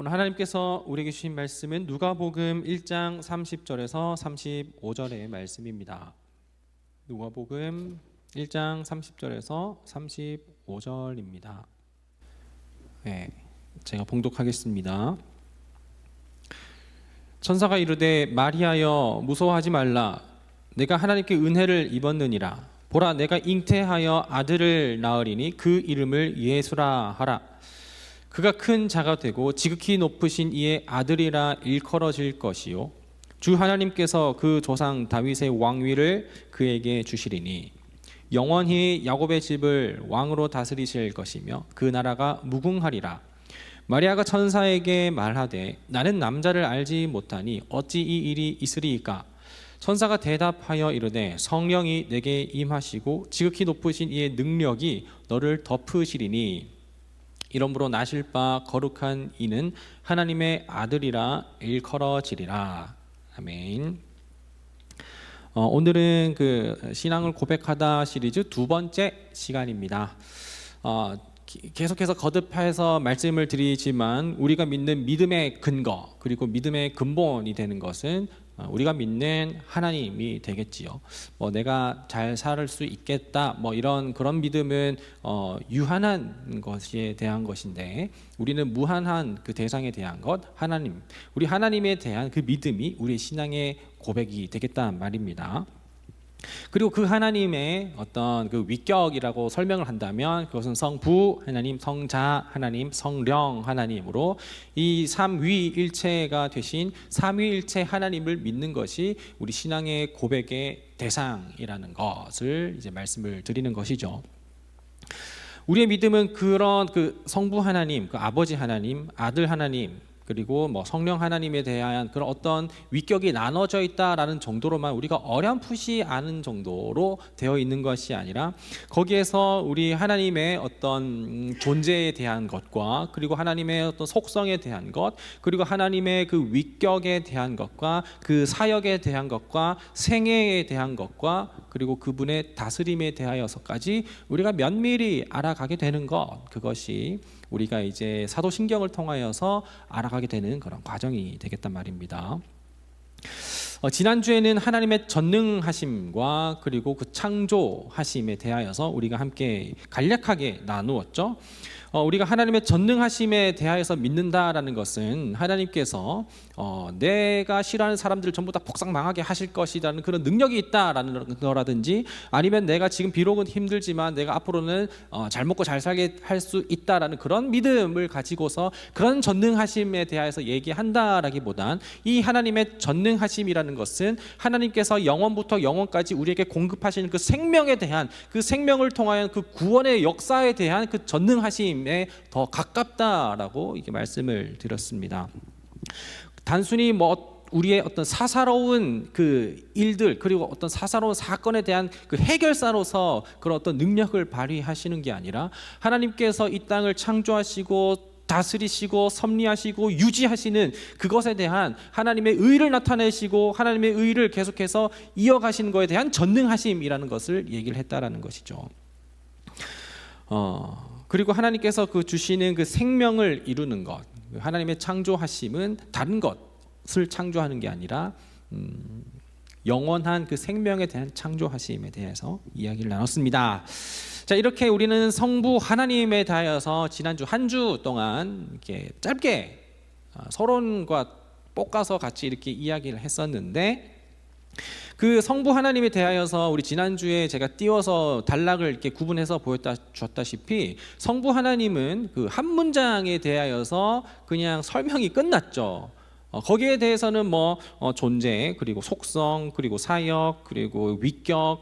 오늘 하나님께서 우리에게 주신 말씀은 누가복음 1장 30절에서 35절의 말씀입니다. 누가복음 1장 30절에서 35절입니다. 네, 제가 봉독하겠습니다. 천사가 이르되 마리아여 무서워하지 말라. 내가 하나님께 은혜를 입었느니라. 보라 내가 잉태하여 아들을 낳으리니 그 이름을 예수라 하라. 그가 큰 자가 되고 지극히 높으신 이의 아들이라 일컬어질 것이요 주 하나님께서 그 조상 다윗의 왕위를 그에게 주시리니 영원히 야곱의 집을 왕으로 다스리실 것이며 그 나라가 무궁하리라. 마리아가 천사에게 말하되 나는 남자를 알지 못하니 어찌 이 일이 있으리이까. 천사가 대답하여 이르되 성령이 내게 임하시고 지극히 높으신 이의 능력이 너를 덮으시리니 이러므로 나실 바 거룩한 이는 하나님의 아들이라 일컬어지리라. 아멘. 오늘은 그 신앙을 고백하다 시리즈 두 번째 시간입니다. 계속해서 거듭해서 말씀을 드리지만 우리가 믿는 믿음의 근거 그리고 믿음의 근본이 되는 것은 우리가 믿는 하나님이 되겠지요. 내가 잘 살 수 있겠다 이런 그런 믿음은 유한한 것에 대한 것인데 우리는 무한한 그 대상에 대한 것 하나님, 우리 하나님에 대한 그 믿음이 우리의 신앙의 고백이 되겠다는 말입니다. 그리고 그 하나님의 어떤 그 위격이라고 설명을 한다면 그것은 성부 하나님, 성자 하나님, 성령 하나님으로 이 삼위일체가 되신 삼위일체 하나님을 믿는 것이 우리 신앙의 고백의 대상이라는 것을 이제 말씀을 드리는 것이죠. 우리의 믿음은 그런 그 성부 하나님, 그 아버지 하나님, 아들 하나님 그리고 성령 하나님에 대한 그런 어떤 위격이 나눠져 있다라는 정도로만 우리가 어렴풋이 아는 정도로 되어 있는 것이 아니라 거기에서 우리 하나님의 어떤 존재에 대한 것과 그리고 하나님의 어떤 속성에 대한 것 그리고 하나님의 그 위격에 대한 것과 그 사역에 대한 것과 생애에 대한 것과 그리고 그분의 다스림에 대하여서까지 우리가 면밀히 알아가게 되는 것, 그것이 우리가 이제 사도신경을 통하여서 알아가게 되는 그런 과정이 되겠단 말입니다. 지난주에는 하나님의 전능하심과 그리고 그 창조하심에 대하여서 우리가 함께 간략하게 나누었죠. 우리가 하나님의 전능하심에 대하여서 믿는다라는 것은 하나님께서 내가 싫어하는 사람들을 전부 다 폭삭 망하게 하실 것이라는 그런 능력이 있다라는 거라든지 아니면 내가 지금 비록은 힘들지만 내가 앞으로는 잘 먹고 잘 살게 할 수 있다라는 그런 믿음을 가지고서 그런 전능하심에 대하여서 얘기한다라기보단 이 하나님의 전능하심이라는 것은 하나님께서 영원부터 영원까지 우리에게 공급하시는 그 생명에 대한 그 생명을 통하여 그 구원의 역사에 대한 그 전능하심 더 가깝다라고 이게 말씀을 드렸습니다. 단순히 우리의 어떤 사사로운 그 일들 그리고 어떤 사사로운 사건에 대한 그 해결사로서 그런 어떤 능력을 발휘하시는 게 아니라 하나님께서 이 땅을 창조하시고 다스리시고 섭리하시고 유지하시는 그것에 대한 하나님의 의를 나타내시고 하나님의 의를 계속해서 이어가시는 것에 대한 전능하심이라는 것을 얘기를 했다라는 것이죠. 그리고 하나님께서 그 주시는 그 생명을 이루는 것, 하나님의 창조하심은 다른 것을 창조하는 게 아니라 영원한 그 생명에 대한 창조하심에 대해서 이야기를 나눴습니다. 자, 이렇게 우리는 성부 하나님에 대하여서 지난주 한 주 동안 이렇게 짧게 서론과 볶아서 같이 이렇게 이야기를 했었는데 그 성부 하나님에 대하여서 우리 지난주에 제가 띄워서 단락을 이렇게 구분해서 보여주었다시피 성부 하나님은 그 한 문장에 대하여서 그냥 설명이 끝났죠. 거기에 대해서는 존재 그리고 속성 그리고 사역 그리고 위격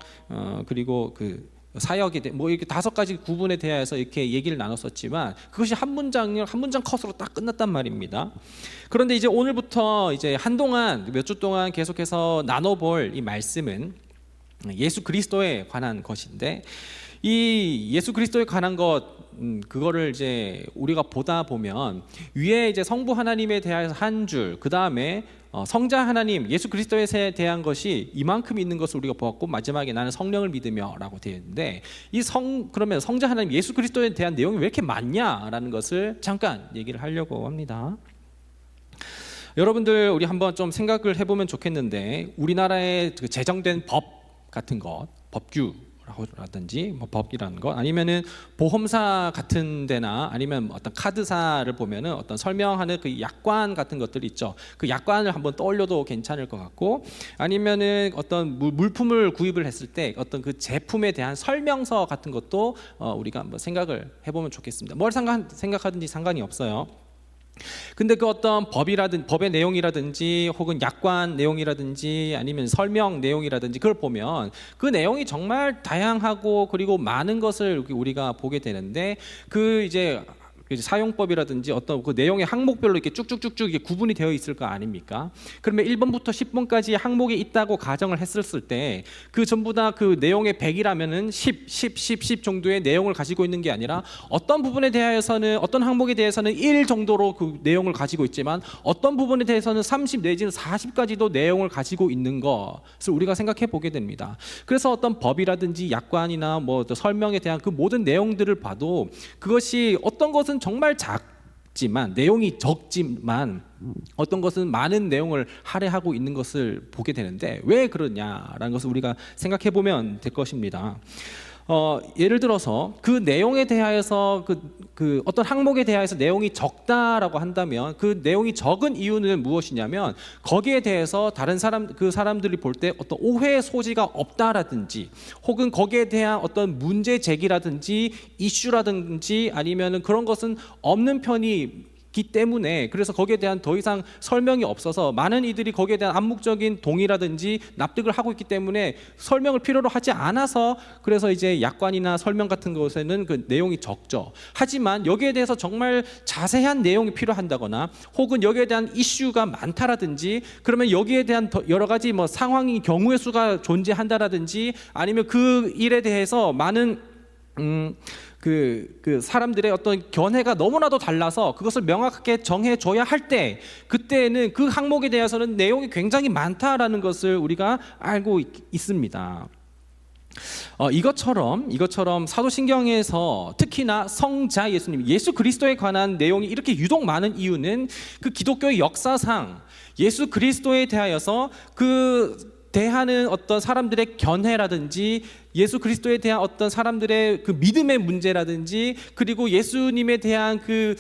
그리고 그 사역에 이렇게 5가지 구분에 대해서 이렇게 얘기를 나눴었지만 그것이 한 문장 컷으로 딱 끝났단 말입니다. 그런데 이제 오늘부터 이제 한동안 몇 주 동안 계속해서 나눠볼 이 말씀은 예수 그리스도에 관한 것인데 이 예수 그리스도에 관한 것 그거를 이제 우리가 보다 보면 위에 이제 성부 하나님에 대해서 한 줄, 그 다음에 성자 하나님 예수 그리스도에 대한 것이 이만큼 있는 것을 우리가 보았고 마지막에 나는 성령을 믿으며라고 되어 있는데 그러면 성자 하나님 예수 그리스도에 대한 내용이 왜 이렇게 많냐라는 것을 잠깐 얘기를 하려고 합니다. 여러분들 우리 한번 좀 생각을 해보면 좋겠는데 우리나라에 그 제정된 법 같은 것, 법규라든지 뭐 법이라는 것 아니면은 보험사 같은 데나 아니면 어떤 카드사를 보면은 어떤 설명하는 그 약관 같은 것들이 있죠. 그 약관을 한번 떠올려도 괜찮을 것 같고 아니면은 어떤 물품을 구입을 했을 때 어떤 그 제품에 대한 설명서 같은 것도 우리가 한번 생각을 해보면 좋겠습니다. 뭘 생각하든지 상관이 없어요. 근데 그 어떤 법의 내용이라든지 혹은 약관 내용이라든지 아니면 설명 내용이라든지 그걸 보면 그 내용이 정말 다양하고 그리고 많은 것을 우리가 보게 되는데 그 이제 사용법이라든지 어떤 그 내용의 항목별로 이렇게 쭉쭉쭉쭉 이게 구분이 되어 있을 거 아닙니까? 그러면 1번부터 10번까지 항목이 있다고 가정을 했을 때 그 전부 다 그 내용의 100이라면은 10 정도의 내용을 가지고 있는 게 아니라 어떤 부분에 대해서는 어떤 항목에 대해서는 1 정도로 그 내용을 가지고 있지만 어떤 부분에 대해서는 30 내지는 40까지도 내용을 가지고 있는 것을 우리가 생각해 보게 됩니다. 그래서 어떤 법이라든지 약관이나 뭐 설명에 대한 그 모든 내용들을 봐도 그것이 어떤 것은 정말 작지만 내용이 적지만 어떤 것은 많은 내용을 할애하고 있는 것을 보게 되는데 왜 그러냐라는 것을 우리가 생각해 보면 될 것입니다. 예를 들어서 그 내용에 대하여서 그 어떤 항목에 대하여서 내용이 적다라고 한다면 그 내용이 적은 이유는 무엇이냐면 거기에 대해서 다른 사람들이 볼 때 어떤 오해의 소지가 없다라든지 혹은 거기에 대한 어떤 문제 제기라든지 이슈라든지 아니면은 그런 것은 없는 편이 기 때문에 그래서 거기에 대한 더 이상 설명이 없어서 많은 이들이 거기에 대한 암묵적인 동의라든지 납득을 하고 있기 때문에 설명을 필요로 하지 않아서 그래서 이제 약관이나 설명 같은 것에는 그 내용이 적죠. 하지만 여기에 대해서 정말 자세한 내용이 필요한다거나 혹은 여기에 대한 이슈가 많다라든지 그러면 여기에 대한 여러 가지 뭐 상황이 경우의 수가 존재한다라든지 아니면 그 일에 대해서 많은 그 사람들의 어떤 견해가 너무나도 달라서 그것을 명확하게 정해줘야 할 때 그때는 그 항목에 대해서는 내용이 굉장히 많다라는 것을 우리가 알고 있습니다. 이것처럼 사도신경에서 특히나 성자 예수님, 예수 그리스도에 관한 내용이 이렇게 유독 많은 이유는 그 기독교의 역사상 예수 그리스도에 대하여서 그 대하는 어떤 사람들의 견해라든지 예수 그리스도에 대한 어떤 사람들의 그 믿음의 문제라든지 그리고 예수님에 대한 그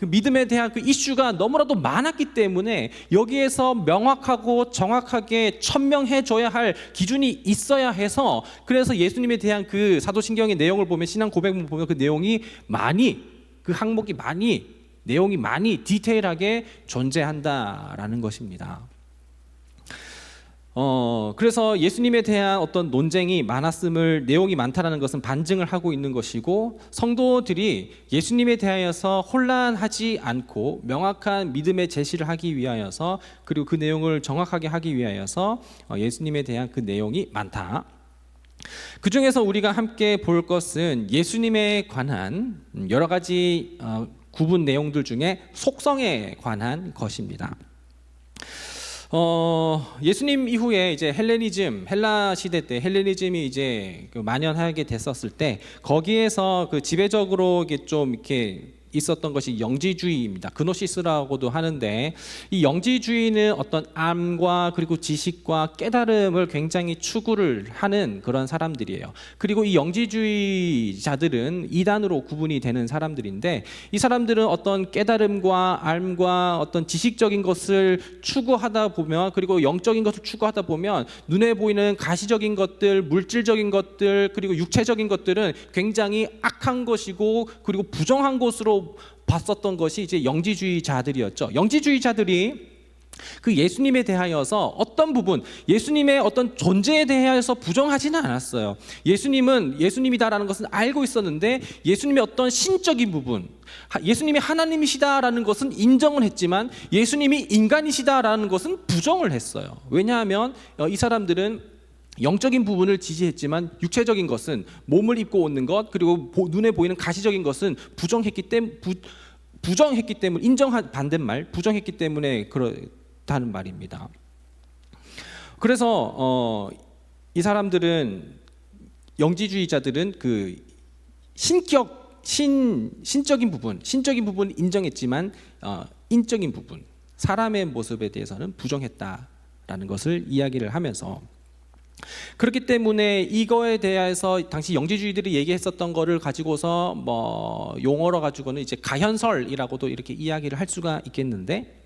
믿음에 대한 그 이슈가 너무나도 많았기 때문에 여기에서 명확하고 정확하게 천명해줘야 할 기준이 있어야 해서 그래서 예수님에 대한 그 사도신경의 내용을 보면 신앙 고백을 보면 그 내용이 많이 그 항목이 많이 내용이 많이 디테일하게 존재한다라는 것입니다. 그래서 예수님에 대한 어떤 논쟁이 많았음을 내용이 많다라는 것은 반증을 하고 있는 것이고 성도들이 예수님에 대하여서 혼란하지 않고 명확한 믿음의 제시를 하기 위하여서 그리고 그 내용을 정확하게 하기 위하여서 예수님에 대한 그 내용이 많다. 그 중에서 우리가 함께 볼 것은 예수님에 관한 여러 가지 구분 내용들 중에 속성에 관한 것입니다. 예수님 이후에 이제 헬라 시대 때 헬레니즘이 이제 만연하게 됐었을 때 거기에서 그 지배적으로 이게 좀 이렇게 있었던 것이 영지주의입니다. 그노시스라고도 하는데 이 영지주의는 어떤 암과 그리고 지식과 깨달음을 굉장히 추구를 하는 그런 사람들이에요. 그리고 이 영지주의자들은 이단으로 구분이 되는 사람들인데 이 사람들은 어떤 깨달음과 암과 어떤 지식적인 것을 추구하다 보면 그리고 영적인 것을 추구하다 보면 눈에 보이는 가시적인 것들, 물질적인 것들 그리고 육체적인 것들은 굉장히 악한 것이고 그리고 부정한 것으로 봤었던 것이 이제 영지주의자들이었죠. 영지주의자들이 그 예수님에 대하여서 어떤 부분, 예수님의 어떤 존재에 대하여서 부정하지는 않았어요. 예수님은 예수님이다라는 것은 알고 있었는데 예수님의 어떤 신적인 부분, 예수님이 하나님이시다라는 것은 인정을 했지만 예수님이 인간이시다라는 것은 부정을 했어요. 왜냐하면 이 사람들은 영적인 부분을 지지했지만 육체적인 것은 몸을 입고 오는 것 그리고 눈에 보이는 가시적인 것은 부정했기 때문에 인정한 반대말 부정했기 때문에 그렇다는 말입니다. 그래서 이 사람들은 영지주의자들은 그 신적인 부분 인정했지만 인적인 부분 사람의 모습에 대해서는 부정했다라는 것을 이야기를 하면서, 그렇기 때문에 이거에 대해서 당시 영지주의들이 얘기했었던 거를 가지고서 뭐 용어로 가지고는 이제 가현설이라고도 이렇게 이야기를 할 수가 있겠는데,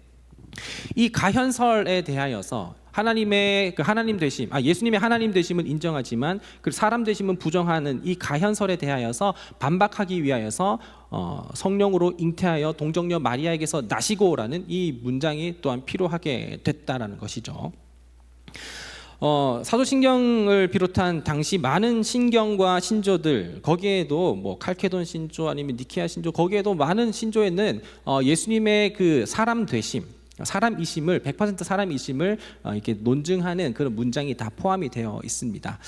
이 가현설에 대하여서 하나님의 그 하나님 되심, 예수님의 하나님 되심은 인정하지만 그 사람 되심은 부정하는 이 가현설에 대하여서 반박하기 위하여서 성령으로 잉태하여 동정녀 마리아에게서 나시고라는 이 문장이 또한 필요하게 됐다라는 것이죠. 사도신경을 비롯한 당시 많은 신경과 신조들, 거기에도 뭐 칼케돈 신조 아니면 니케아 신조, 거기에도 많은 신조에는 예수님의 그 사람 되심, 사람이심을 100% 사람이심을 이렇게 논증하는 그런 문장이 다 포함이 되어 있습니다.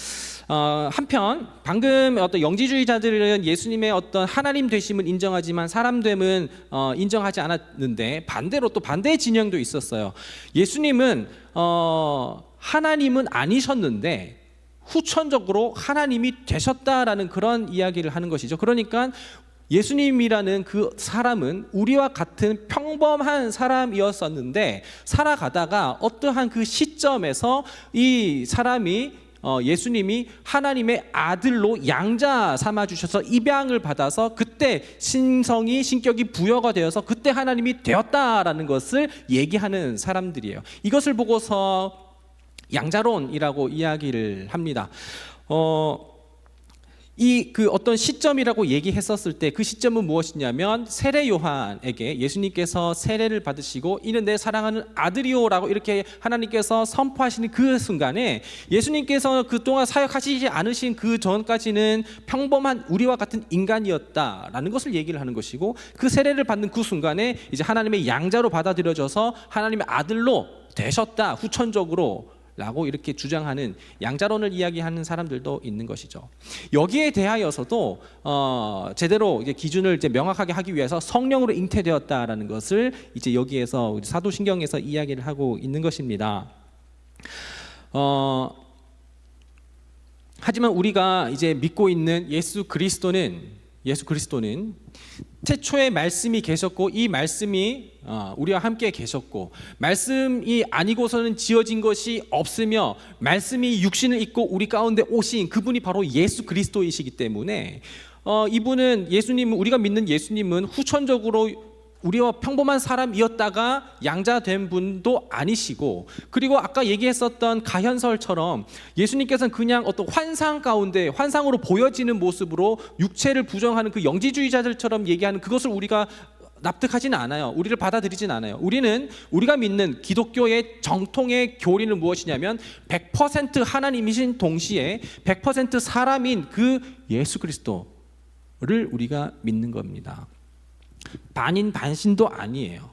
한편 방금 어떤 영지주의자들은 예수님의 어떤 하나님 되심을 인정하지만 사람됨은 인정하지 않았는데, 반대로 또 반대의 진영도 있었어요. 예수님은 하나님은 아니셨는데 후천적으로 하나님이 되셨다라는 그런 이야기를 하는 것이죠. 그러니까 예수님이라는 그 사람은 우리와 같은 평범한 사람이었었는데, 살아가다가 어떠한 그 시점에서 이 사람이 예수님이 하나님의 아들로 양자 삼아 주셔서 입양을 받아서 그때 신격이 부여가 되어서 그때 하나님이 되었다라는 것을 얘기하는 사람들이에요. 이것을 보고서 양자론이라고 이야기를 합니다. 이 그 어떤 시점이라고 얘기했었을 때 그 시점은 무엇이냐면, 세례 요한에게 예수님께서 세례를 받으시고 이는 내 사랑하는 아들이오라고 이렇게 하나님께서 선포하시는 그 순간에, 예수님께서 그동안 사역하시지 않으신 그 전까지는 평범한 우리와 같은 인간이었다라는 것을 얘기를 하는 것이고, 그 세례를 받는 그 순간에 이제 하나님의 양자로 받아들여져서 하나님의 아들로 되셨다, 후천적으로 라고 이렇게 주장하는 양자론을 이야기하는 사람들도 있는 것이죠. 여기에 대하여서도 제대로 이제 기준을 이제 명확하게 하기 위해서 성령으로 잉태되었다라는 것을 이제 여기에서 사도신경에서 이야기를 하고 있는 것입니다. 하지만 우리가 이제 믿고 있는 예수 그리스도는 태초에 말씀이 계셨고, 이 말씀이 우리와 함께 계셨고, 말씀이 아니고서는 지어진 것이 없으며 말씀이 육신을 입고 우리 가운데 오신 그분이 바로 예수 그리스도이시기 때문에, 이분은 예수님은, 우리가 믿는 예수님은 후천적으로 우리와 평범한 사람이었다가 양자된 분도 아니시고, 그리고 아까 얘기했었던 가현설처럼 예수님께서는 그냥 어떤 환상 가운데 환상으로 보여지는 모습으로 육체를 부정하는 그 영지주의자들처럼 얘기하는 그것을 우리가 납득하지는 않아요. 우리를 받아들이진 않아요. 우리가 믿는 기독교의 정통의 교리는 무엇이냐면 100% 하나님이신 동시에 100% 사람인 그 예수 그리스도를 우리가 믿는 겁니다. 반인 반신도 아니에요.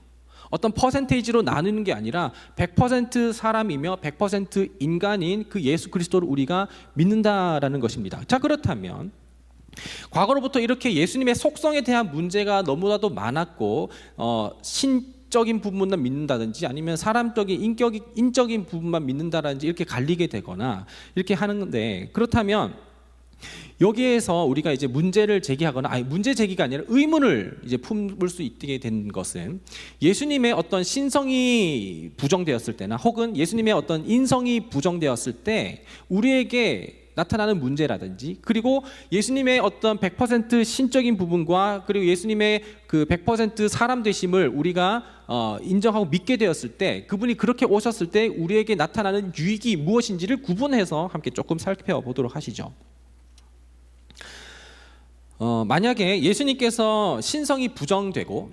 어떤 퍼센테이지로 나누는 게 아니라 100% 사람이며 100% 인간인 그 예수 그리스도를 우리가 믿는다라는 것입니다. 자, 그렇다면 과거로부터 이렇게 예수님의 속성에 대한 문제가 너무나도 많았고, 신적인 부분만 믿는다든지 아니면 사람적인 인적인 부분만 믿는다든지 이렇게 갈리게 되거나 이렇게 하는데, 그렇다면 여기에서 우리가 이제 문제를 제기하거나, 문제 제기가 아니라 의문을 이제 품을 수 있게 된 것은, 예수님의 어떤 신성이 부정되었을 때나 혹은 예수님의 어떤 인성이 부정되었을 때 우리에게 나타나는 문제라든지, 그리고 예수님의 어떤 100% 신적인 부분과 그리고 예수님의 그 100% 사람 되심을 우리가 인정하고 믿게 되었을 때, 그분이 그렇게 오셨을 때 우리에게 나타나는 유익이 무엇인지를 구분해서 함께 조금 살펴보도록 하시죠. 만약에 예수님께서 신성이 부정되고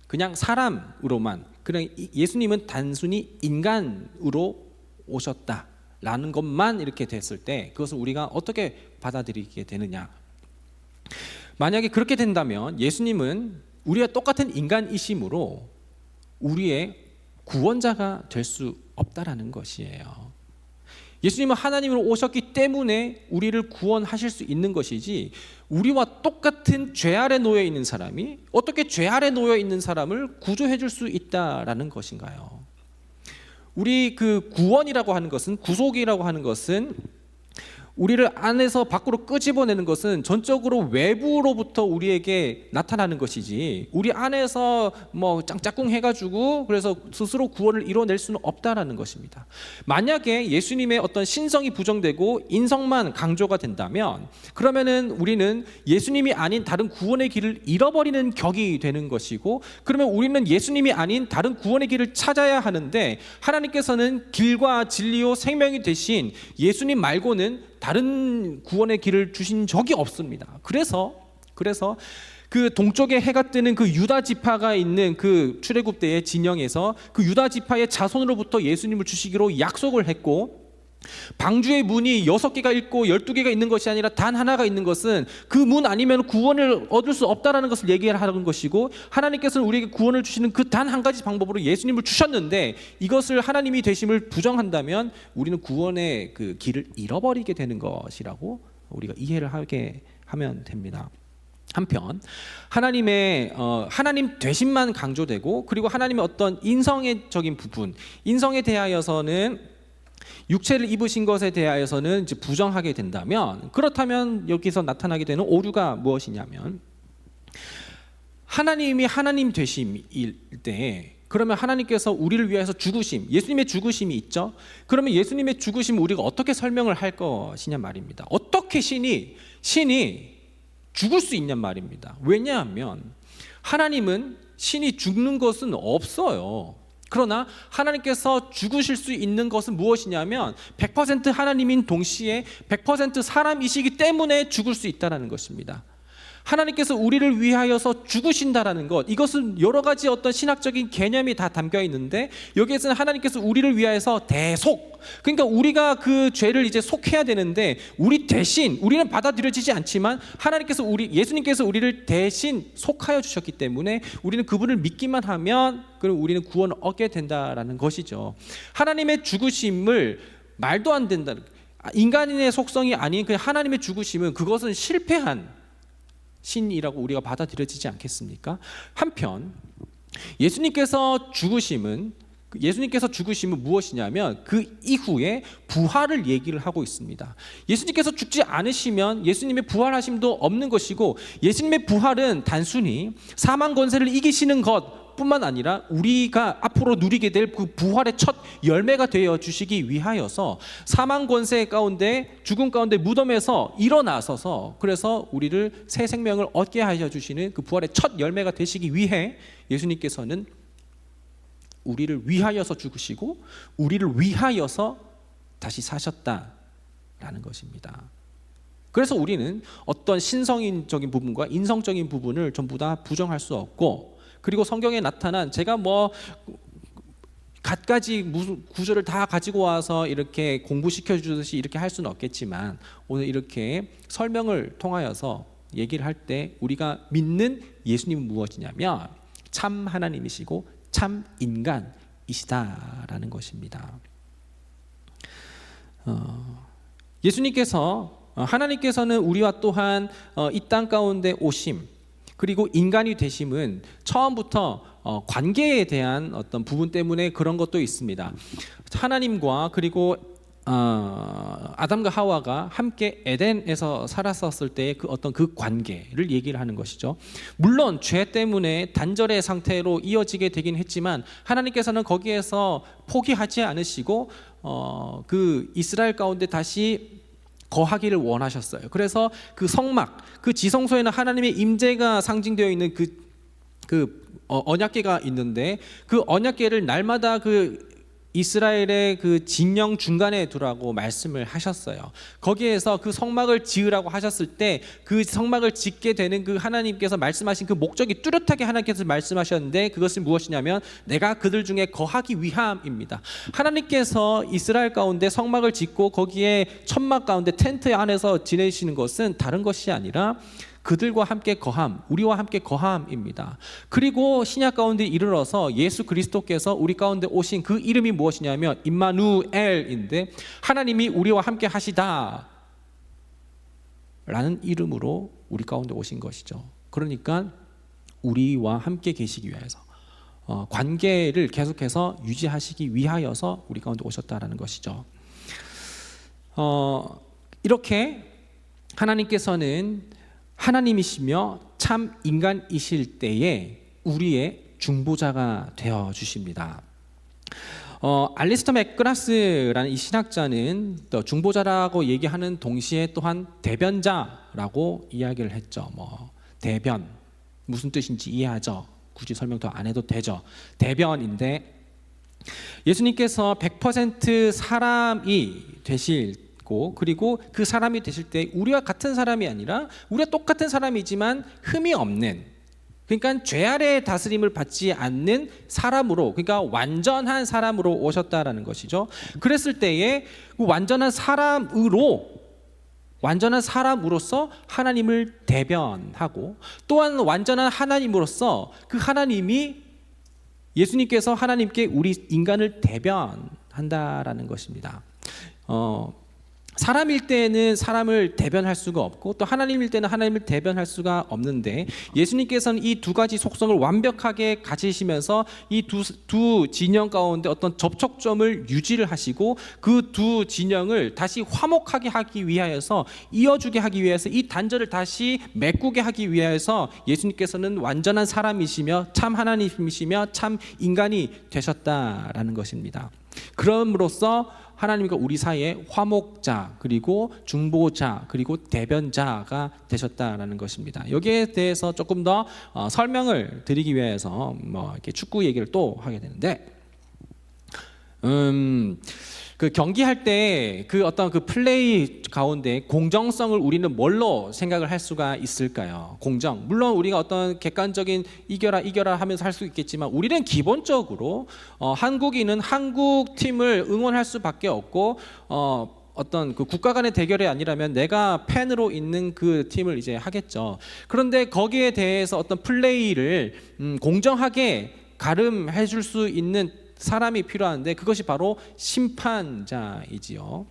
그냥 사람으로만, 그냥 예수님은 단순히 인간으로 오셨다라는 것만 이렇게 됐을 때 그것을 우리가 어떻게 받아들이게 되느냐. 만약에 그렇게 된다면 예수님은 우리와 똑같은 인간이심으로 우리의 구원자가 될 수 없다라는 것이에요. 예수님은 하나님으로 오셨기 때문에 우리를 구원하실 수 있는 것이지, 우리와 똑같은 죄 아래 놓여 있는 사람이 어떻게 죄 아래 놓여 있는 사람을 구조해 줄 수 있다라는 것인가요? 우리 그 구원이라고 하는 것은, 구속이라고 하는 것은 우리를 안에서 밖으로 끄집어내는 것은 전적으로 외부로부터 우리에게 나타나는 것이지 우리 안에서 뭐 짱짝꿍 해가지고 그래서 스스로 구원을 이뤄낼 수는 없다라는 것입니다. 만약에 예수님의 어떤 신성이 부정되고 인성만 강조가 된다면 그러면은 우리는 예수님이 아닌 다른 구원의 길을 잃어버리는 격이 되는 것이고, 그러면 우리는 예수님이 아닌 다른 구원의 길을 찾아야 하는데 하나님께서는 길과 진리요 생명이 되신 예수님 말고는 다른 구원의 길을 주신 적이 없습니다. 그래서 그 동쪽에 해가 뜨는 그 유다 지파가 있는 그 출애굽 때의 진영에서 그 유다 지파의 자손으로부터 예수님을 주시기로 약속을 했고, 방주의 문이 6개가 있고 12개가 있는 것이 아니라 단 하나가 있는 것은 그 문 아니면 구원을 얻을 수 없다라는 것을 얘기하는 것이고, 하나님께서는 우리에게 구원을 주시는 그 단 한 가지 방법으로 예수님을 주셨는데 이것을 하나님이 되심을 부정한다면 우리는 구원의 그 길을 잃어버리게 되는 것이라고 우리가 이해를 하게 하면 됩니다. 한편 하나님의 하나님 되심만 강조되고, 그리고 하나님의 어떤 인성적인 부분, 인성에 대하여서는 육체를 입으신 것에 대하여서는 이제 부정하게 된다면, 그렇다면 여기서 나타나게 되는 오류가 무엇이냐면, 하나님이 하나님 되심일 때 그러면 하나님께서 우리를 위해서 죽으심, 예수님의 죽으심이 있죠. 그러면 예수님의 죽으심을 우리가 어떻게 설명을 할 것이냐 말입니다. 어떻게 신이 죽을 수 있냔 말입니다. 왜냐하면 하나님은 신이 죽는 것은 없어요. 그러나 하나님께서 죽으실 수 있는 것은 무엇이냐면 100% 하나님인 동시에 100% 사람이시기 때문에 죽을 수 있다는 것입니다. 하나님께서 우리를 위하여서 죽으신다라는 것, 이것은 여러 가지 어떤 신학적인 개념이 다 담겨 있는데, 여기에서는 하나님께서 우리를 위하여서 대속, 그러니까 우리가 그 죄를 이제 속해야 되는데 우리 대신, 우리는 받아들여지지 않지만 하나님께서 예수님께서 우리를 대신 속하여 주셨기 때문에 우리는 그분을 믿기만 하면 그럼 우리는 구원을 얻게 된다라는 것이죠. 하나님의 죽으심을 말도 안 된다, 인간의 속성이 아닌 그 하나님의 죽으심은 그것은 실패한 신이라고 우리가 받아들여지지 않겠습니까? 한편 예수님께서 죽으심은 무엇이냐면 그 이후에 부활을 얘기를 하고 있습니다. 예수님께서 죽지 않으시면 예수님의 부활하심도 없는 것이고, 예수님의 부활은 단순히 사망 권세를 이기시는 것 뿐만 아니라 우리가 앞으로 누리게 될 그 부활의 첫 열매가 되어 주시기 위하여서 사망 권세 가운데, 죽음 가운데 무덤에서 일어나셔서 그래서 우리를 새 생명을 얻게 하여 주시는 그 부활의 첫 열매가 되시기 위해 예수님께서는 우리를 위하여서 죽으시고 우리를 위하여서 다시 사셨다라는 것입니다. 그래서 우리는 어떤 신성적인 부분과 인성적인 부분을 전부 다 부정할 수 없고, 그리고 성경에 나타난, 제가 뭐 갖가지 구절을 다 가지고 와서 이렇게 공부시켜 주듯이 이렇게 할 수는 없겠지만 오늘 이렇게 설명을 통하여서 얘기를 할 때 우리가 믿는 예수님은 무엇이냐면 참 하나님이시고 참 인간이시다라는 것입니다. 하나님께서는 우리와 또한 이 땅 가운데 오심, 그리고 인간이 되심은 처음부터 관계에 대한 어떤 부분 때문에 그런 것도 있습니다. 하나님과 그리고 아담과 하와가 함께 에덴에서 살았었을 때의 그 어떤 그 관계를 얘기를 하는 것이죠. 물론 죄 때문에 단절의 상태로 이어지게 되긴 했지만 하나님께서는 거기에서 포기하지 않으시고 그 이스라엘 가운데 다시 거하기를 원하셨어요. 그래서 그 성막, 그 지성소에는 하나님의 임재가 상징되어 있는 그 언약궤가 있는데, 그 언약궤를 날마다 그 이스라엘의 그 진영 중간에 두라고 말씀을 하셨어요. 거기에서 그 성막을 지으라고 하셨을 때 그 성막을 짓게 되는 그 하나님께서 말씀하신 그 목적이 뚜렷하게 하나님께서 말씀하셨는데, 그것은 무엇이냐면 내가 그들 중에 거하기 위함입니다. 하나님께서 이스라엘 가운데 성막을 짓고 거기에 천막 가운데 텐트 안에서 지내시는 것은 다른 것이 아니라 그들과 함께 거함, 우리와 함께 거함입니다. 그리고 신약 가운데 이르러서 예수 그리스도께서 우리 가운데 오신 그 이름이 무엇이냐면 임마누엘인데, 하나님이 우리와 함께 하시다 라는 이름으로 우리 가운데 오신 것이죠. 그러니까 우리와 함께 계시기 위해서, 관계를 계속해서 유지하시기 위하여서 우리 가운데 오셨다라는 것이죠. 이렇게 하나님께서는 하나님이시며 참 인간이실 때에 우리의 중보자가 되어 주십니다. 알리스터 맥그라스라는 이 신학자는 또 중보자라고 얘기하는 동시에 또한 대변자라고 이야기를 했죠. 대변 무슨 뜻인지 이해하죠. 굳이 설명 더 안 해도 되죠. 대변인데 예수님께서 100% 사람이 되시고 그리고 그 사람이 되실 때 우리와 같은 사람이 아니라 우리와 똑같은 사람이지만 흠이 없는, 그러니까 죄 아래의 다스림을 받지 않는 사람으로, 그러니까 완전한 사람으로 오셨다라는 것이죠. 그랬을 때에 완전한 사람으로서 하나님을 대변하고 또한 완전한 하나님으로서 그 하나님이 예수님께서 하나님께 우리 인간을 대변한다라는 것입니다. 사람일 때는 사람을 대변할 수가 없고 또 하나님일 때는 하나님을 대변할 수가 없는데 예수님께서는 이 두 가지 속성을 완벽하게 가지시면서 이 두 진영 가운데 어떤 접촉점을 유지를 하시고 그 두 진영을 다시 화목하게 하기 위하여서 이어주게 하기 위해서 이 단절을 다시 메꾸게 하기 위하여서 예수님께서는 완전한 사람이시며 참 하나님이시며 참 인간이 되셨다라는 것입니다. 그럼으로써 하나님과 우리 사이에 화목자 그리고 중보자 그리고 대변자가 되셨다라는 것입니다. 여기에 대해서 조금 더 설명을 드리기 위해서 이렇게 축구 얘기를 또 하게 되는데, 그 경기할 때 그 어떤 그 플레이 가운데 공정성을 우리는 뭘로 생각을 할 수가 있을까요? 공정. 물론 우리가 어떤 객관적인 이겨라 하면서 할 수 있겠지만 우리는 기본적으로 한국인은 한국 팀을 응원할 수밖에 없고 어떤 그 국가 간의 대결이 아니라면 내가 팬으로 있는 그 팀을 이제 하겠죠. 그런데 거기에 대해서 어떤 플레이를 공정하게 가름해 줄 수 있는 사람이 필요한데 그것이 바로 심판자이지요.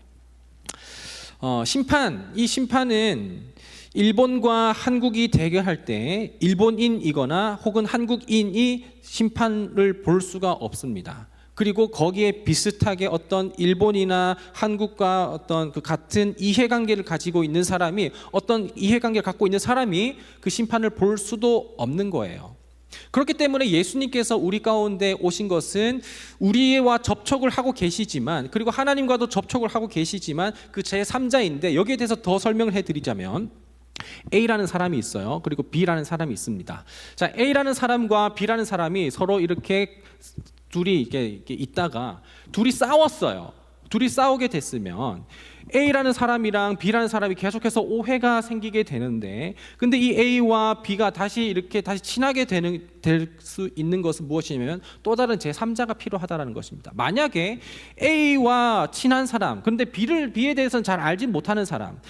이 심판은 일본과 한국이 대결할 때 일본인이거나 혹은 한국인이 심판을 볼 수가 없습니다. 그리고 거기에 비슷하게 어떤 일본이나 한국과 어떤 그 같은 이해관계를 가지고 있는 사람이 어떤 이해관계를 갖고 있는 사람이 그 심판을 볼 수도 없는 거예요. 그렇기 때문에 예수님께서 우리 가운데 오신 것은 우리와 접촉을 하고 계시지만 그리고 하나님과도 접촉을 하고 계시지만 그 제3자인데 여기에 대해서 더 설명을 해드리자면 A라는 사람이 있어요. 그리고 B라는 사람이 있습니다. 자, A라는 사람과 B라는 사람이 서로 이렇게 둘이 이렇게 있다가 둘이 싸웠어요. 둘이 싸우게 됐으면 A라는 사람이랑 B라는 사람이 계속해서 오해가 생기게 되는데 근데 이 A와 B가 다시 친하게 될 수 있는 것은 무엇이냐면 또 다른 제3자가 필요하다는 것입니다. 만약에 A와 친한 사람 그런데 B에 대해서는 잘 알지 못하는 사람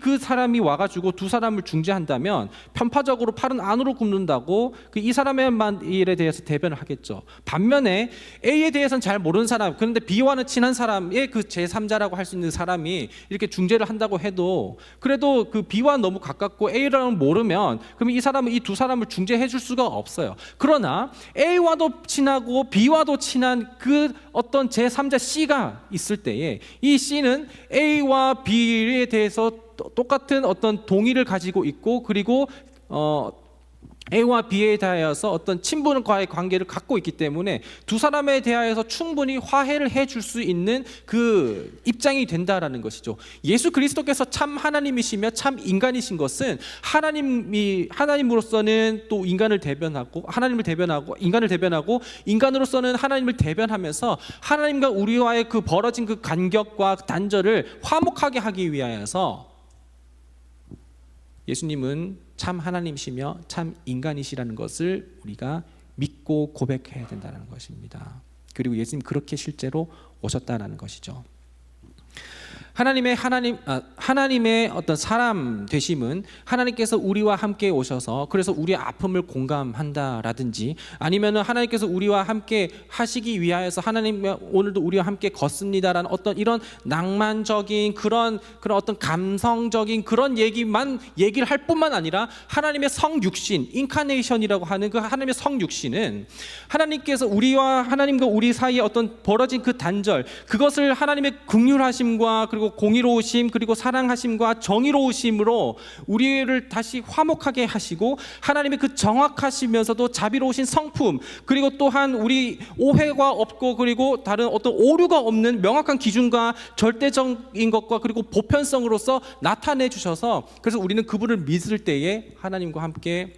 그 사람이 와가지고 두 사람을 중재한다면 편파적으로 팔은 안으로 굽는다고 이 사람의 일에 대해서 대변을 하겠죠. 반면에 A에 대해서는 잘 모르는 사람 그런데 B와는 친한 사람의 그 제3자라고 할 수 있는 사람이 이렇게 중재를 한다고 해도 그래도 그 B와 너무 가깝고 A랑은 모르면 그럼 이 사람은 이 두 사람을 중재해 줄 수가 없어요. 그러나 A와도 친하고 B와도 친한 그 어떤 제3자 C가 있을 때에 이 C는 A와 B에 대해서 똑같은 어떤 동의를 가지고 있고 그리고 A와 B에 대하여서 어떤 친분과의 관계를 갖고 있기 때문에 두 사람에 대하여서 충분히 화해를 해줄 수 있는 그 입장이 된다라는 것이죠. 예수 그리스도께서 참 하나님이시며 참 인간이신 것은 하나님으로서는 또 인간을 대변하고 하나님을 대변하고 인간을 대변하고 인간으로서는 하나님을 대변하면서 하나님과 우리와의 그 벌어진 그 간격과 단절을 화목하게 하기 위하여서 예수님은 참 하나님이시며 참 인간이시라는 것을 우리가 믿고 고백해야 된다는 것입니다. 그리고 예수님 그렇게 실제로 오셨다는 것이죠. 하나님의 어떤 사람 되심은 하나님께서 우리와 함께 오셔서 그래서 우리의 아픔을 공감한다라든지 아니면 하나님께서 우리와 함께 하시기 위하여서 하나님 오늘도 우리와 함께 걷습니다라는 어떤 이런 낭만적인 그런 어떤 감성적인 그런 얘기를 할 뿐만 아니라 하나님의 성육신 인카네이션이라고 하는 그 하나님의 성육신은 하나님께서 하나님과 우리 사이에 어떤 벌어진 그 단절 그것을 하나님의 긍휼하심과 그리고 거룩하고 공의로우심 그리고 사랑하심과 정의로우심으로 우리를 다시 화목하게 하시고 하나님의 그 정확하시면서도 자비로우신 성품 그리고 또한 우리 오해가 없고 그리고 다른 어떤 오류가 없는 명확한 기준과 절대적인 것과 그리고 보편성으로서 나타내 주셔서 그래서 우리는 그분을 믿을 때에 하나님과 함께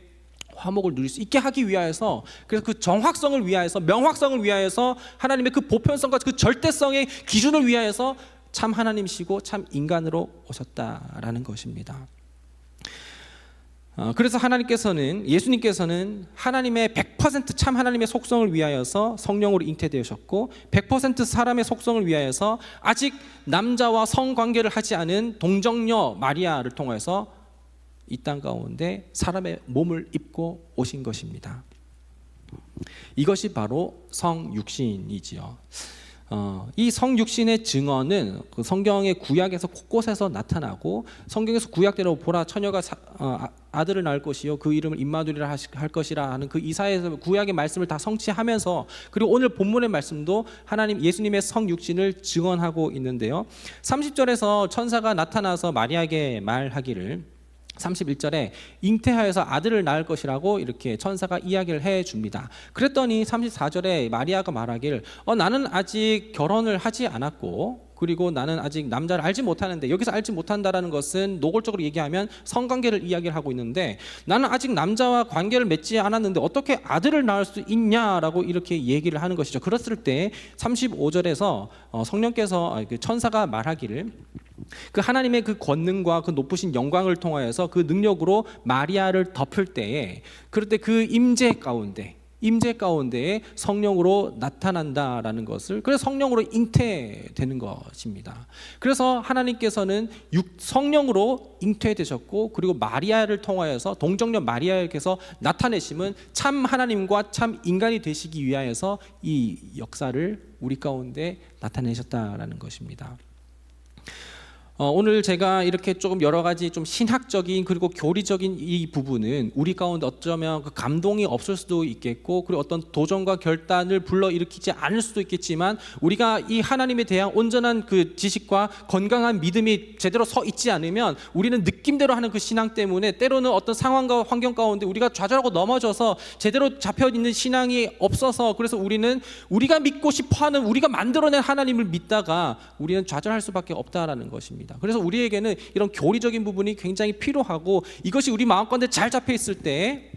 화목을 누릴 수 있게 하기 위하여서 그래서 그 정확성을 위하여서 명확성을 위하여서 하나님의 그 보편성과 그 절대성의 기준을 위하여서 참 하나님이시고 참 인간으로 오셨다라는 것입니다. 그래서 예수님께서는 하나님의 100% 참 하나님의 속성을 위하여서 성령으로 잉태되셨고 100% 사람의 속성을 위하여서 아직 남자와 성관계를 하지 않은 동정녀 마리아를 통해서 이 땅 가운데 사람의 몸을 입고 오신 것입니다. 이것이 바로 성육신이지요. 이 성육신의 증언은 그 성경의 구약에서 곳곳에서 나타나고 성경에서 구약대로 보라 처녀가 아들을 낳을 것이요 그 이름을 임마누엘이라 할 것이라 하는 그 이사야에서 구약의 말씀을 다 성취하면서 그리고 오늘 본문의 말씀도 예수님의 성육신을 증언하고 있는데요. 30절에서 천사가 나타나서 마리아에게 말하기를 31절에 잉태하여서 아들을 낳을 것이라고 이렇게 천사가 이야기를 해줍니다. 그랬더니 34절에 마리아가 말하길 나는 아직 결혼을 하지 않았고 그리고 나는 아직 남자를 알지 못하는데 여기서 알지 못한다라는 것은 노골적으로 얘기하면 성관계를 이야기를 하고 있는데 나는 아직 남자와 관계를 맺지 않았는데 어떻게 아들을 낳을 수 있냐라고 이렇게 얘기를 하는 것이죠. 그랬을 때 35절에서 성령께서 천사가 말하기를 그 하나님의 그 권능과 그 높으신 영광을 통하여서 그 능력으로 마리아를 덮을 때에 그럴 때 그 임재 가운데에 성령으로 나타난다라는 것을 그래서 성령으로 잉태되는 것입니다. 그래서 하나님께서는 성령으로 잉태되셨고 그리고 마리아를 통하여서 동정녀 마리아에게서 나타내심은 참 하나님과 참 인간이 되시기 위하여서 이 역사를 우리 가운데 나타내셨다라는 것입니다. 오늘 제가 이렇게 조금 여러 가지 좀 신학적인 그리고 교리적인 이 부분은 우리 가운데 어쩌면 그 감동이 없을 수도 있겠고 그리고 어떤 도전과 결단을 불러일으키지 않을 수도 있겠지만 우리가 이 하나님에 대한 온전한 그 지식과 건강한 믿음이 제대로 서 있지 않으면 우리는 느낌대로 하는 그 신앙 때문에 때로는 어떤 상황과 환경 가운데 우리가 좌절하고 넘어져서 제대로 잡혀있는 신앙이 없어서 그래서 우리는 우리가 믿고 싶어하는 우리가 만들어낸 하나님을 믿다가 우리는 좌절할 수밖에 없다라는 것입니다. 그래서 우리에게는 이런 교리적인 부분이 굉장히 필요하고 이것이 우리 마음 가운데 잘 잡혀 있을 때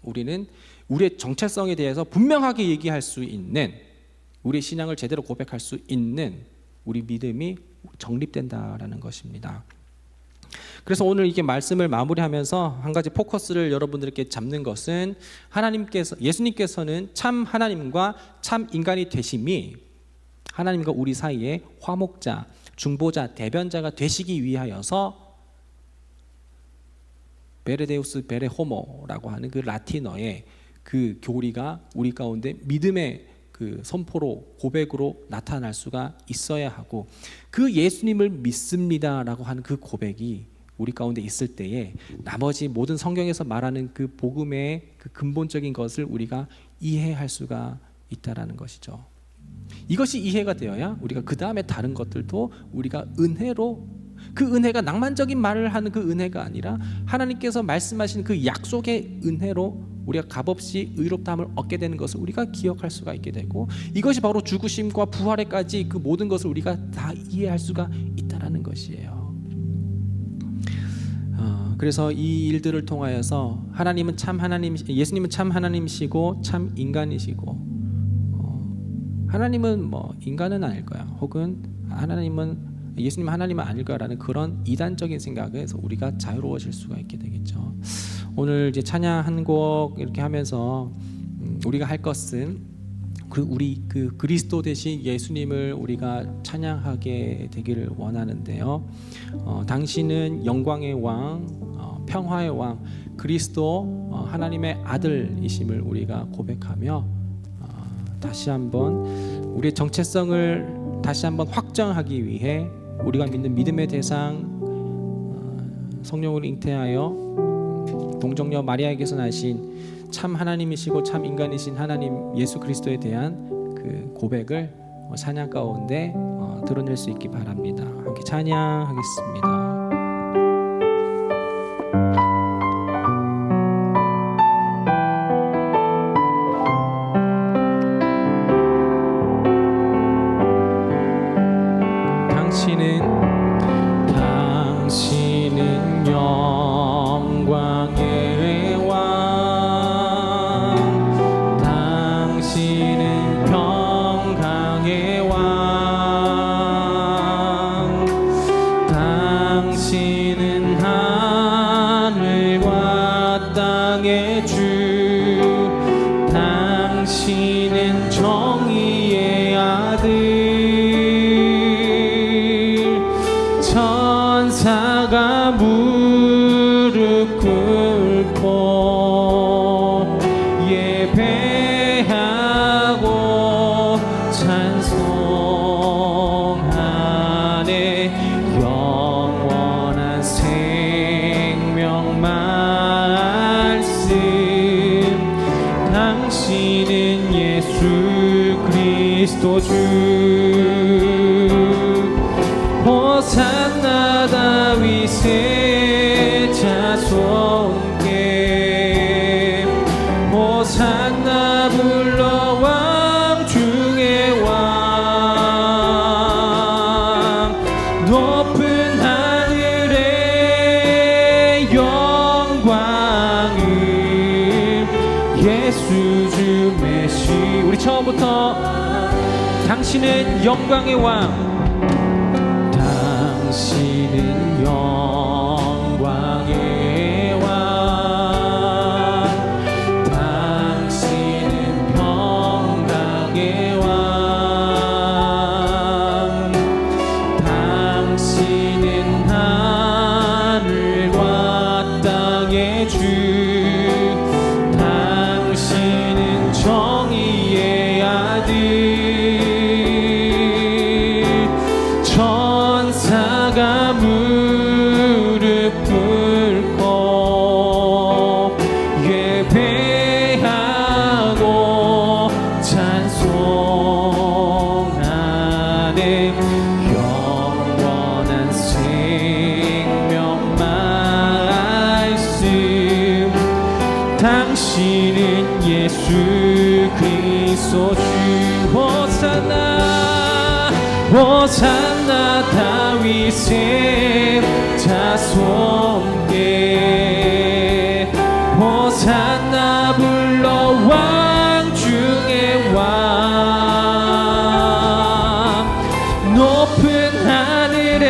우리는 우리의 정체성에 대해서 분명하게 얘기할 수 있는 우리의 신앙을 제대로 고백할 수 있는 우리 믿음이 정립된다라는 것입니다. 그래서 오늘 이게 말씀을 마무리하면서 한 가지 포커스를 여러분들께 잡는 것은 예수님께서는 참 하나님과 참 인간이 되심이 하나님과 우리 사이에 화목자 중보자, 대변자가 되시기 위하여서 베레데우스 베레 호모라고 하는 그 라틴어의 그 교리가 우리 가운데 믿음의 그 선포로 고백으로 나타날 수가 있어야 하고 그 예수님을 믿습니다라고 하는 그 고백이 우리 가운데 있을 때에 나머지 모든 성경에서 말하는 그 복음의 그 근본적인 것을 우리가 이해할 수가 있다라는 것이죠. 이것이 이해가 되어야 우리가 그 다음에 다른 것들도 우리가 은혜로 그 은혜가 낭만적인 말을 하는 그 은혜가 아니라 하나님께서 말씀하신 그 약속의 은혜로 우리가 값없이 의롭다함을 얻게 되는 것을 우리가 기억할 수가 있게 되고 이것이 바로 죽으심과 부활에까지 그 모든 것을 우리가 다 이해할 수가 있다라는 것이에요. 그래서 이 일들을 통하여서 예수님은 참 하나님이시고 참 인간이시고 하나님은 인간은 아닐 거야 혹은 예수님은 하나님은 아닐 거야라는 그런 이단적인 생각에서 우리가 자유로워질 수가 있게 되겠죠. 오늘 이제 찬양 한 곡 이렇게 하면서 우리가 할 것은 우리 그 그리스도 되신 예수님을 우리가 찬양하게 되기를 원하는데요. 당신은 영광의 왕, 평화의 왕, 그리스도 하나님의 아들이심을 우리가 고백하며 다시 한번 우리의 정체성을 다시 한번 확정하기 위해 우리가 믿는 믿음의 대상 성령으로 잉태하여 동정녀 마리아에게서 나신 참 하나님이시고 참 인간이신 하나님 예수 그리스도에 대한 그 고백을 찬양 가운데 드러낼 수 있기 바랍니다. 함께 찬양하겠습니다. 당신은 영광의 왕, 당신은 평강의 왕, 당신은 하늘과 땅의 주, 당신은 정의의 아들, 천사가 무릎 꿇고 예배하고 찬송하네. 영원한 생명 말씀, 당신은 예수 그리스도 주. 호산나 다윗의 자손께, 호산나 불러 왕 중의 왕. 높은 하늘의 영광을 예수 주 메시. 우리 처음부터 당신은 영광의 왕, 당신은 영광의 왕, 당신은 평강의 왕, 당신은 하늘과 땅의 주, 당신은 정의의 아들, 천사가 무릎 꿇고 예배하고 찬송하네. 영원한 생명 말씀, 당신은 예수 그리스도 주. 호산나 호산나 다윗의 자손께, 호산나 불러 왕 중의 왕. 높은 하늘의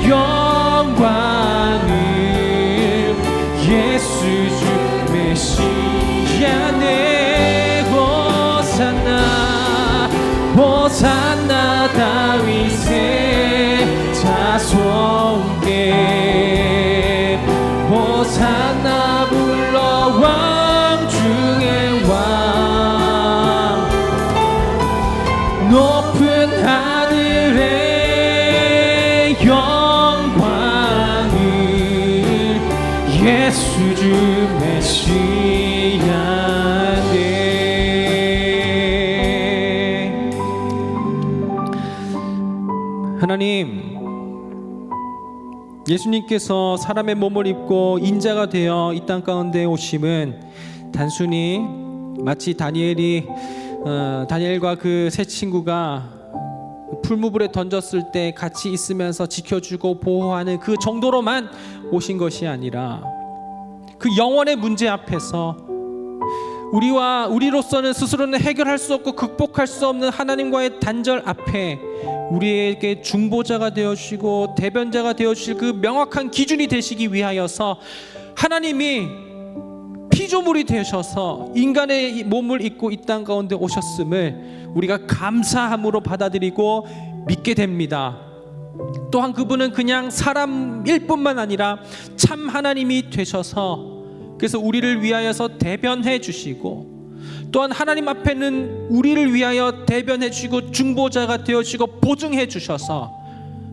영광을 예수 주 메시아네. 호산나 호산나 다윗의 자손께, 호산나 불러 왕 중의 왕. 높은 하늘의 영광을 예수 주 메시아네. 하나님, 예수님께서 사람의 몸을 입고 인자가 되어 이 땅 가운데 오심은 단순히 마치 다니엘과 그 세 친구가 풀무불에 던졌을 때 같이 있으면서 지켜주고 보호하는 그 정도로만 오신 것이 아니라, 그 영원의 문제 앞에서 우리로서는 스스로는 해결할 수 없고 극복할 수 없는 하나님과의 단절 앞에 우리에게 중보자가 되어주시고 대변자가 되어주실 그 명확한 기준이 되시기 위하여서 하나님이 피조물이 되셔서 인간의 몸을 입고 이 땅 가운데 오셨음을 우리가 감사함으로 받아들이고 믿게 됩니다. 또한 그분은 그냥 사람일 뿐만 아니라 참 하나님이 되셔서, 그래서 우리를 위하여서 대변해 주시고, 또한 하나님 앞에는 우리를 위하여 대변해 주시고 중보자가 되어주시고 보증해 주셔서,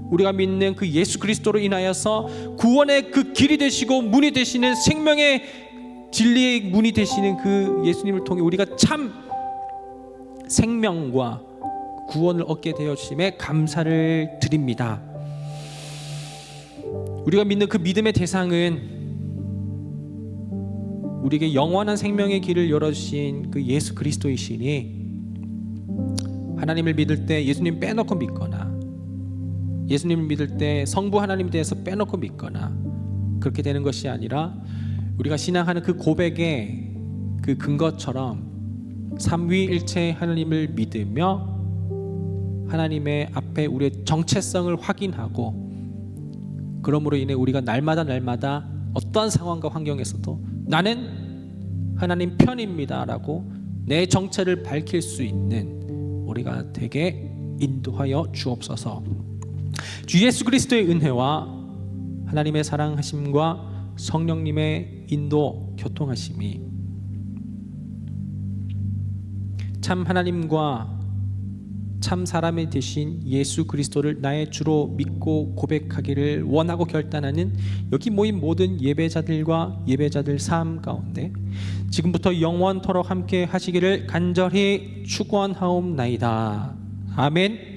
우리가 믿는 그 예수 그리스도로 인하여서 구원의 그 길이 되시고 문이 되시는, 생명의 진리의 문이 되시는 그 예수님을 통해 우리가 참 생명과 구원을 얻게 되었음에 감사를 드립니다. 우리가 믿는 그 믿음의 대상은 우리에게 영원한 생명의 길을 열어주신 그 예수 그리스도이시니, 하나님을 믿을 때 예수님 빼놓고 믿거나 예수님을 믿을 때 성부 하나님에 대해서 빼놓고 믿거나 그렇게 되는 것이 아니라, 우리가 신앙하는 그 고백의 그 근거처럼 삼위일체 하나님을 믿으며 하나님의 앞에 우리의 정체성을 확인하고, 그러므로 인해 우리가 날마다 어떠한 상황과 환경에서도 나는 하나님 편입니다 라고 내 정체를 밝힐 수 있는 우리가 되게 인도하여 주옵소서. 주 예수 그리스도의 은혜와 하나님의 사랑하심과 성령님의 인도 교통하심이 참 하나님과 참 사람이 되신 예수 그리스도를 나의 주로 믿고 고백하기를 원하고 결단하는 여기 모인 모든 예배자들과 예배자들 삶 가운데 지금부터 영원토록 함께 하시기를 간절히 축원하옵나이다. 아멘.